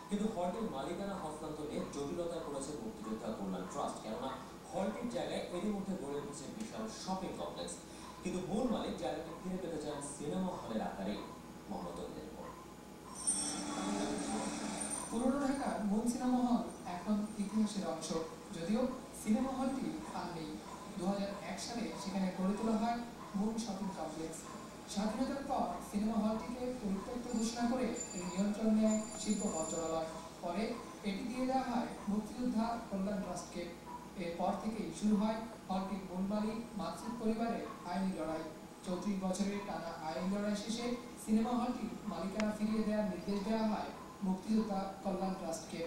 কিন্তু হলটির মালিকানা হস্তান্তর নিয়ে জটিলতায় পড়েছে মুক্তিযোদ্ধা কল্যাণ ট্রাস্ট। কেননা হলটির জায়গায় এরই মধ্যে গড়ে উঠেছে বিশাল শপিং কমপ্লেক্স। কিন্তু মূল মালিক জায়গাটি ফিরে পেতে চান সিনেমা হলের আকারে। মোহাম্মদ তৌহিদের রিপোর্ট। পুরনো ঢাকার মূল সিনেমা হল এখন ইতিহাসের অংশ, যদিও সিনেমা হলটি আর নেই। 2001 সালে সেখানে গড়ে তোলা হয় মূল শপিং কমপ্লেক্স। স্বাধীনতার পর সিনেমা হলটিকে পরিত্যক্ত ঘোষণা করে এর নিয়ন্ত্রণ নেয় শিল্প মন্ত্রণালয়। পরে এটি দিয়ে দেওয়া হয় মুক্তিযোদ্ধা কল্যাণ ট্রাস্টকে। এরপর থেকেই শুরু হয় হলটির মূল মালিক মাকসুদ পরিবারের আইনি লড়াই। 34 বছরের টানা আইনি লড়াই শেষে সিনেমা হলটির মালিকানা ফিরিয়ে দেওয়ার নির্দেশ দেওয়া হয় মুক্তিযোদ্ধা কল্যাণ ট্রাস্টকে।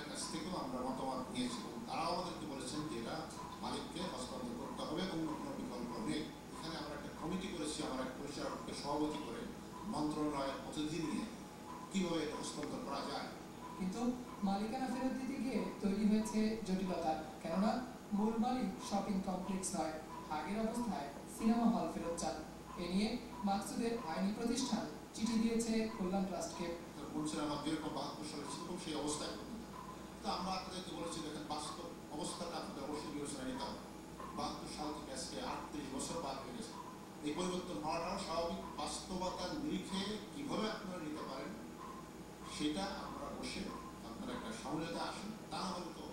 কাছ থেকেও আমরা মতামত নিয়েছি, তারাও আমাদেরকে বলেছেন যে এটা মালিককে হস্তান্তর করতে হবে, অন্য কোনো বিকল্প নেই। এখানে আমরা একটা কমিটি করেছি, আমরা এক পরিচালককে সভাপতি করে মন্ত্রণালয়ের প্রতিনিধি নিয়ে কীভাবে এটা হস্তান্তর করা যায়। কিন্তু মালিকানা ফেরত দিতে গিয়ে তৈরি হয়েছে জটিলতা, কেননা মূল মালিক শপিং কমপ্লেক্স নয়, আগের অবস্থায় সিনেমা হল ফেরত চান। এ নিয়ে মাকসুদের আইনি প্রতিষ্ঠান চিঠি দিয়েছে কল্যাণ ট্রাস্টকে। বলছিলাম আমার যেরকম 72 সালে সেরকম সেই অবস্থায় তো আমরা আপনাদেরকে বলেছি, দেখেন বাস্তব অবস্থাটা আপনাদের অবশ্যই বিবেচনা নিতে হবে। 72 সাল থেকে আজকে 38 বছর পার হয়ে গেছে। এই পরিবর্তন হওয়াটাও স্বাভাবিক। বাস্তবতার নিরিখে কীভাবে আপনারা নিতে পারেন সেটা আমরা বসে আপনারা একটা সমঝোতা আসেন, তা হলে তো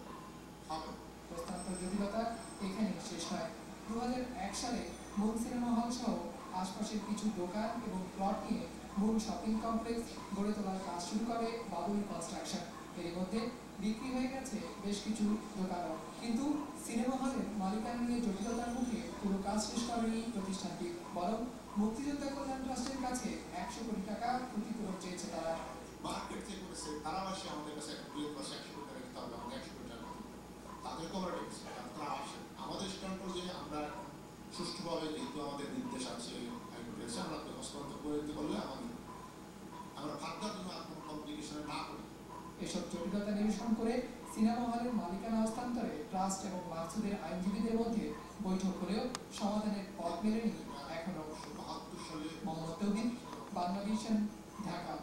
হবে। হস্তান্তর জটিলতা এখানে শেষ হয়। 2001 সালে মূল সিনেমা হল সহ আশপাশের কিছু দোকান এবং প্লট নিয়ে মূল শপিং কমপ্লেক্স গড়ে তোলার কাজ শুরু করে বাবুল কনস্ট্রাকশন। এর মধ্যে বিক্রি হয়ে গেছে বেশ কিছু দোকানও। কিন্তু সিনেমা হলের মালিকানা নিয়ে জটিলতার মুখে পুরো কাজ শেষ করেনি প্রতিষ্ঠানটি, বরং মুক্তিযোদ্ধা কল্যাণ ট্রাস্টের কাছে 100 কোটি টাকা ক্ষতিপূরণ চেয়েছে তারা। মার্কেট থেকে করেছে তারা আসে আমাদের কাছে একটা দুই মাসে 100 কোটি টাকা দিতে হবে, আমাদের 100 কোটি টাকা তাদেরকে আমরা রেখেছি। তারা আসেন আমাদের স্ট্যান্ড যে আমরা সুষ্ঠুভাবে, যেহেতু আমাদের নির্দেশ আছে আমরা হস্তান্তর করে দিতে পারলে আমরা ভাবনার জন্য কোনো কমপ্লিকেশনে না করি। এসব জটিলতা নিরসন করে সিনেমা হলের মালিকানা হস্তান্তরে ট্রাস্ট এবং মাকসুদের আইনজীবীদের মধ্যে বৈঠক হলেও সমাধানের পথ মেলেনি এখনো। 72 সালে মোহাম্মদ তৌহিদ, বাংলাদেশ, ঢাকা।